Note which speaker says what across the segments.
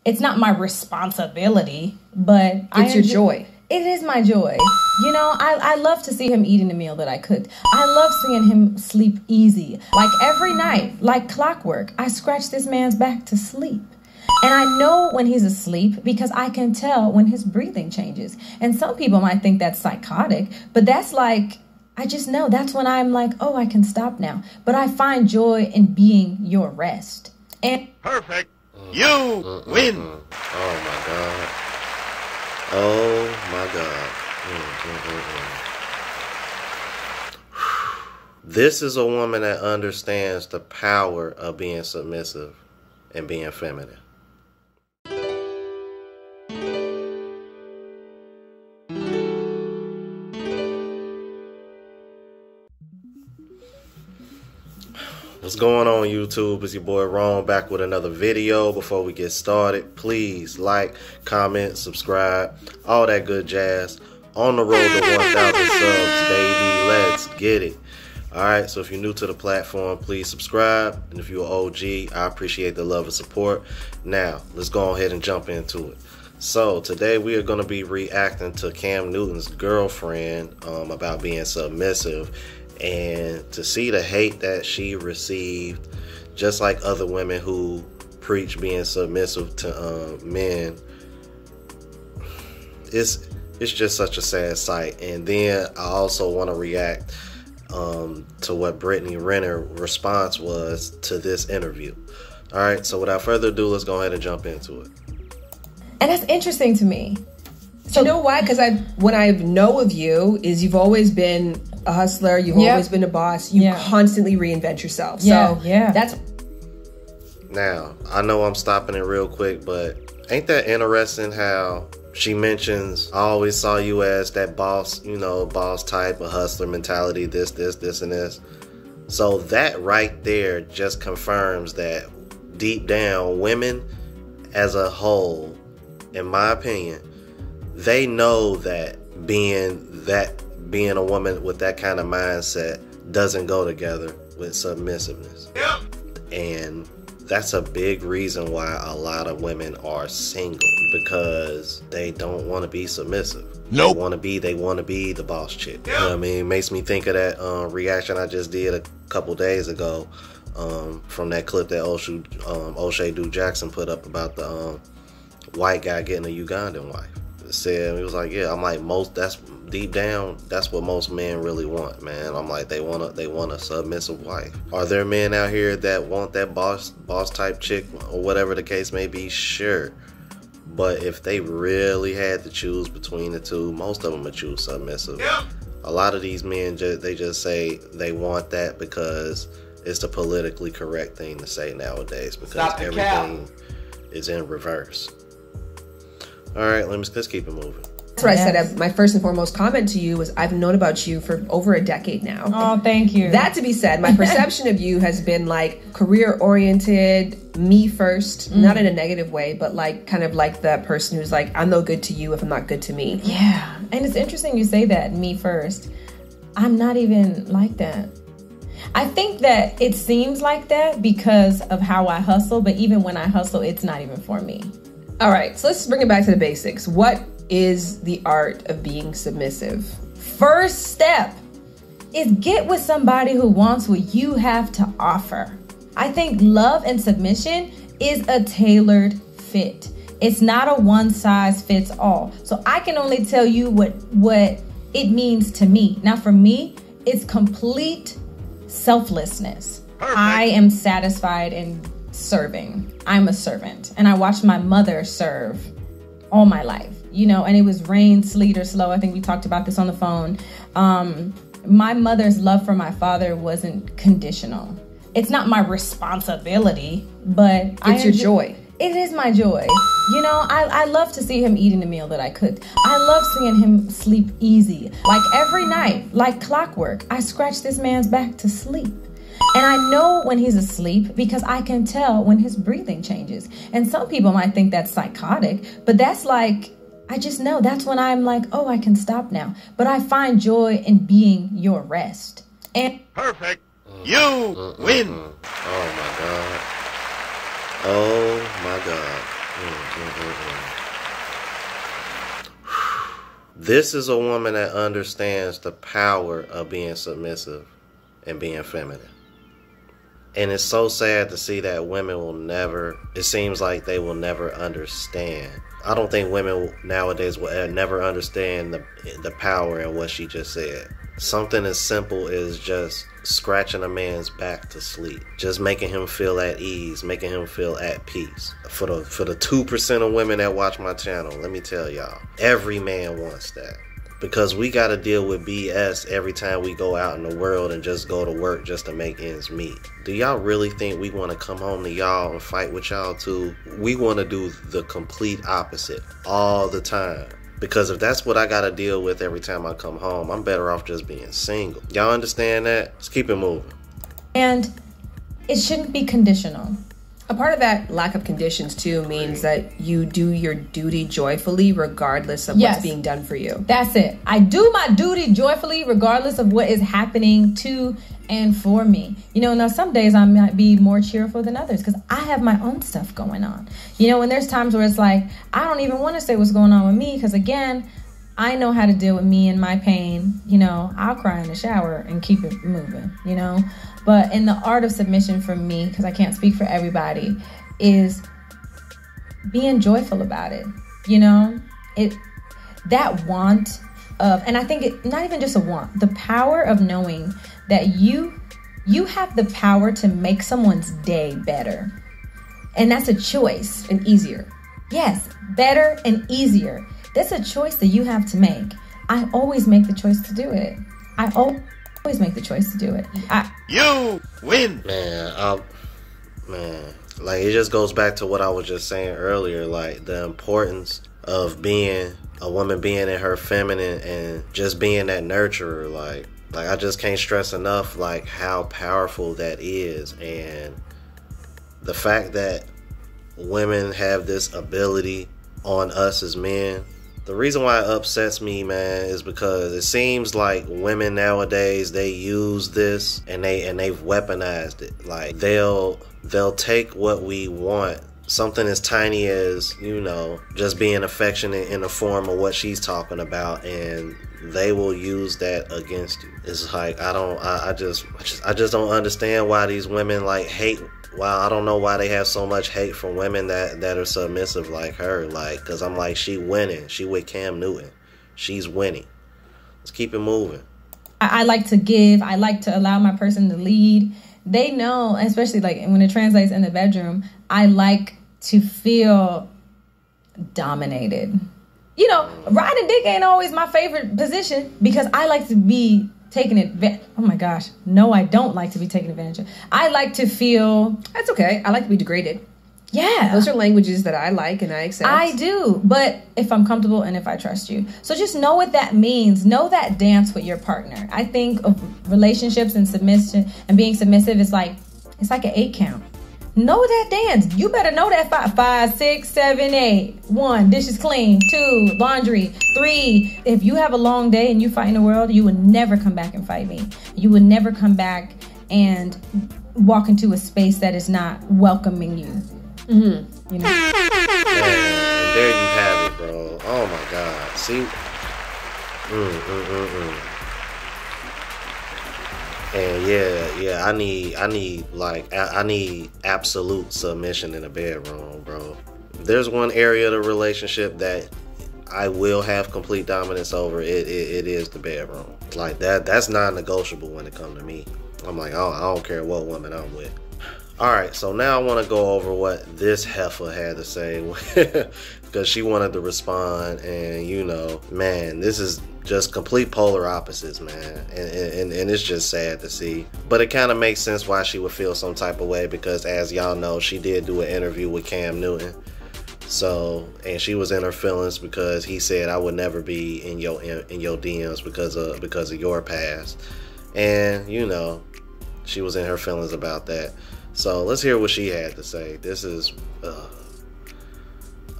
Speaker 1: It's not my responsibility, but
Speaker 2: it's your joy.
Speaker 1: It is my joy. You know, I love to see him eating the meal that I cooked. I love seeing him sleep easy. Like every night, like clockwork, I scratch this man's back to sleep. And I know when he's asleep because I can tell when his breathing changes. And some people might think that's psychotic, but that's like, I just know that's when I'm like, oh, I can stop now. But I find joy in being your rest. And
Speaker 3: perfect. You win.
Speaker 4: Oh my God. Oh my God. This is a woman that understands the power of being submissive and being feminine. What's going on, YouTube? It's your boy Ron back with another video. Before we get started, please like, comment, subscribe, all that good jazz. On the road to 1,000 subs, baby. Let's get it. Alright, so if you're new to the platform, please subscribe. And if you're an OG, I appreciate the love and support. Now, let's go ahead and jump into it. So, today we are going to be reacting to Cam Newton's girlfriend about being submissive. And to see the hate that she received, just like other women who preach being submissive to men, it's just such a sad sight. And then I also want to react to what Brittany Renner's response was to this interview. All right, so without further ado, let's go ahead and jump into it.
Speaker 1: And that's interesting to me.
Speaker 2: So, you know why? Because what I know of you is you've always been a hustler. You've always been a boss. You constantly reinvent yourself. So that's...
Speaker 4: Now, I know I'm stopping it real quick, but ain't that interesting how she mentions, I always saw you as that boss, you know, boss type, a hustler mentality, this, and this. So that right there just confirms that deep down, women as a whole, in my opinion, they know that being a woman with that kind of mindset doesn't go together with submissiveness. And that's a big reason why a lot of women are single, because they don't want to be submissive. Nope. They want to be the boss chick. You know what I mean? It makes me think of that reaction I just did a couple days ago from that clip that O'Shea Duke Jackson put up about the white guy getting a Ugandan wife. Said, he was like, yeah, I'm like, that's deep down, that's what most men really want, man. I'm like, they want a submissive wife. Are there men out here that want that boss type chick or whatever the case may be? Sure. But if they really had to choose between the two, most of them would choose submissive. A lot of these men they just say they want that because it's the politically correct thing to say nowadays, because everything is in reverse. All right, let's keep it moving.
Speaker 2: That's what I said. My first and foremost comment to you was, I've known about you for over a decade now.
Speaker 1: Oh, thank you.
Speaker 2: That to be said, my perception of you has been like career-oriented, me first, not in a negative way, but like kind of like the person who's like, I'm no good to you if I'm not good to me.
Speaker 1: Yeah, and it's interesting you say that, me first. I'm not even like that. I think that it seems like that because of how I hustle, but even when I hustle, it's not even for me.
Speaker 2: All right, so let's bring it back to the basics. What is the art of being submissive?
Speaker 1: First step is get with somebody who wants what you have to offer. I think love and submission is a tailored fit. It's not a one size fits all. So I can only tell you what it means to me. Now for me, it's complete selflessness. Perfect. I am satisfied in serving. I'm a servant, and I watched my mother serve all my life, you know, and it was rain, sleet, or slow. I think we talked about this on the phone. My mother's love for my father wasn't conditional. It's not my responsibility, but
Speaker 2: it's your joy.
Speaker 1: It is my joy. You know, I love to see him eating the meal that I cooked. I love seeing him sleep easy. Like every night, like clockwork, I scratch this man's back to sleep. And I know when he's asleep because I can tell when his breathing changes. And some people might think that's psychotic, but that's like, I just know that's when I'm like, oh, I can stop now. But I find joy in being your rest. And
Speaker 3: perfect. You win.
Speaker 4: Oh my God. Oh my God. This is a woman that understands the power of being submissive and being feminine. And it's so sad to see that women will never, it seems like they will never understand. I don't think women nowadays will never understand the power in what she just said. Something as simple as just scratching a man's back to sleep. Just making him feel at ease, making him feel at peace. For the 2% of women that watch my channel, let me tell y'all, every man wants that. Because we got to deal with BS every time we go out in the world and just go to work just to make ends meet. Do y'all really think we want to come home to y'all and fight with y'all too? We want to do the complete opposite all the time. Because if that's what I got to deal with every time I come home, I'm better off just being single. Y'all understand that? Let's keep it moving.
Speaker 1: And it shouldn't be conditional.
Speaker 2: A part of that lack of conditions too means that you do your duty joyfully regardless of what's being done for you.
Speaker 1: That's it. I do my duty joyfully regardless of what is happening to and for me. You know, now some days I might be more cheerful than others because I have my own stuff going on. You know, and there's times where it's like, I don't even want to say what's going on with me because again, I know how to deal with me and my pain. You know, I'll cry in the shower and keep it moving, you know. But in the art of submission for me, because I can't speak for everybody, is being joyful about it. You know, that want of, and I think it not even just a want, the power of knowing that you have the power to make someone's day better. And that's a choice.
Speaker 2: And easier.
Speaker 1: Yes, better and easier. That's a choice that you have to make. I always make the choice to do it. I always make the choice to do it.
Speaker 3: You win.
Speaker 4: Man, like it just goes back to what I was just saying earlier, like the importance of being a woman, being in her feminine and just being that nurturer. Like I just can't stress enough like how powerful that is, and the fact that women have this ability on us as men. The reason why it upsets me, man, is because it seems like women nowadays, they use this and they've weaponized it. Like they'll take what we want, something as tiny as, you know, just being affectionate in the form of what she's talking about, and they will use that against you. It's like I just don't understand why these women like hate. Wow, I don't know why they have so much hate for women that are submissive like her. Like, because I'm like, she winning. She with Cam Newton. She's winning. Let's keep it moving.
Speaker 1: I like to give. I like to allow my person to lead. They know, especially like when it translates in the bedroom, I like to feel dominated. You know, riding dick ain't always my favorite position because I like to be taken advantage. Oh my gosh. No, I don't like to be taken advantage of. I like to feel.
Speaker 2: That's okay. I like to be degraded.
Speaker 1: Yeah.
Speaker 2: Those are languages that I like and I accept.
Speaker 1: I do. But if I'm comfortable and if I trust you. So just know what that means. Know that dance with your partner. I think of relationships and submission and being submissive is like, it's like an 8 count. Know that dance. You better know that 5, 6, 7, 8. 1, dishes clean. 2, laundry. 3, if you have a long day and you fight in the world, you would never come back and fight me. You would never come back and walk into a space that is not welcoming you. Mm-hmm. You know?
Speaker 4: And there you have it, bro. Oh my God. See? And yeah, I need absolute submission in the bedroom, bro. If there's one area of the relationship that I will have complete dominance over, it is the bedroom. Like that's non-negotiable when it comes to me. I'm like, oh, I don't care what woman I'm with. All right, so now I want to go over what this heifer had to say because she wanted to respond, and you know, man, this is just complete polar opposites, man, and it's just sad to see. But it kind of makes sense why she would feel some type of way because, as y'all know, she did do an interview with Cam Newton. So, and she was in her feelings because he said, "I would never be in your DMs because of your past," and you know, she was in her feelings about that. So let's hear what she had to say. This is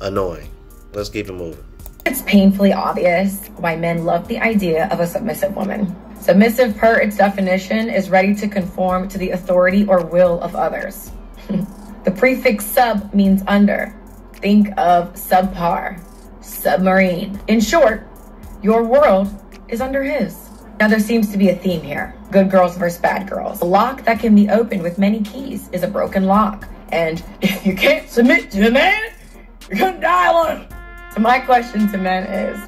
Speaker 4: annoying. Let's keep it moving.
Speaker 5: It's painfully obvious why men love the idea of a submissive woman. Submissive, per its definition, is ready to conform to the authority or will of others. The prefix sub means under. Think of subpar, submarine. In short, your world is under his. Now there seems to be a theme here. Good girls versus bad girls. A lock that can be opened with many keys is a broken lock. And if you can't submit to a man, you're gonna die alone. So my question to men is,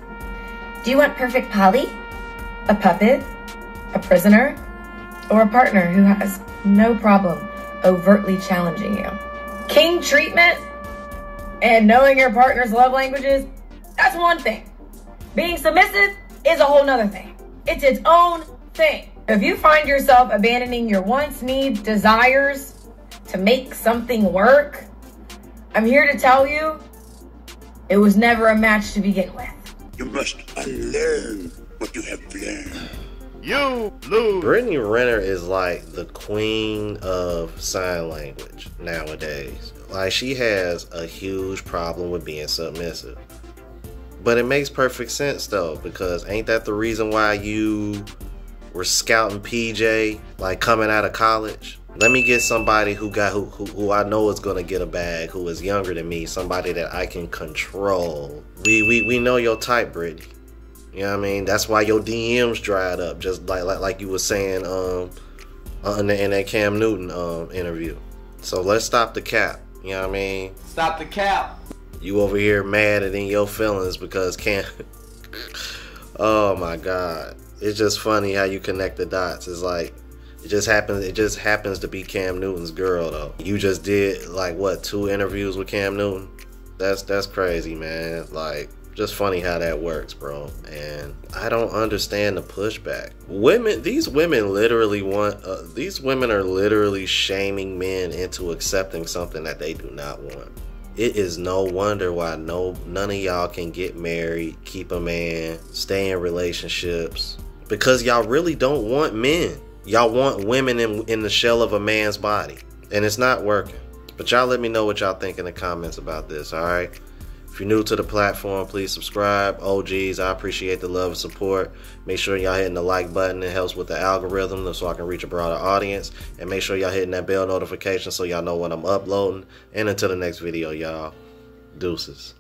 Speaker 5: do you want perfect poly? A puppet? A prisoner? Or a partner who has no problem overtly challenging you? King treatment and knowing your partner's love languages, that's one thing. Being submissive is a whole nother thing. It's its own thing. If you find yourself abandoning your wants, needs, desires to make something work, I'm here to tell you, it was never a match to begin with.
Speaker 3: You must unlearn what you have learned. You lose.
Speaker 4: Brittany Renner is like the queen of sign language nowadays. Like, she has a huge problem with being submissive. But it makes perfect sense though, because ain't that the reason why you were scouting PJ, like coming out of college? Let me get somebody who I know is gonna get a bag, who is younger than me, somebody that I can control. We know your type, Brittany. You know what I mean? That's why your DMs dried up, just like you were saying in that Cam Newton interview. So let's stop the cap. You know what I mean?
Speaker 6: Stop the cap.
Speaker 4: You over here mad and in your feelings because Cam. Oh my God! It's just funny how you connect the dots. It's like it just happens to be Cam Newton's girl though. You just did like what, 2 interviews with Cam Newton? That's crazy, man. Like, just funny how that works, bro. And I don't understand the pushback. These women are literally shaming men into accepting something that they do not want. It is no wonder why none of y'all can get married, keep a man, stay in relationships, because y'all really don't want men. Y'all want women in the shell of a man's body, and it's not working. But y'all let me know what y'all think in the comments about this, all right? If you're new to the platform, please subscribe. OGs, I appreciate the love and support. Make sure y'all hitting the like button. It helps with the algorithm so I can reach a broader audience. And make sure y'all hitting that bell notification so y'all know when I'm uploading. And until the next video, y'all, deuces.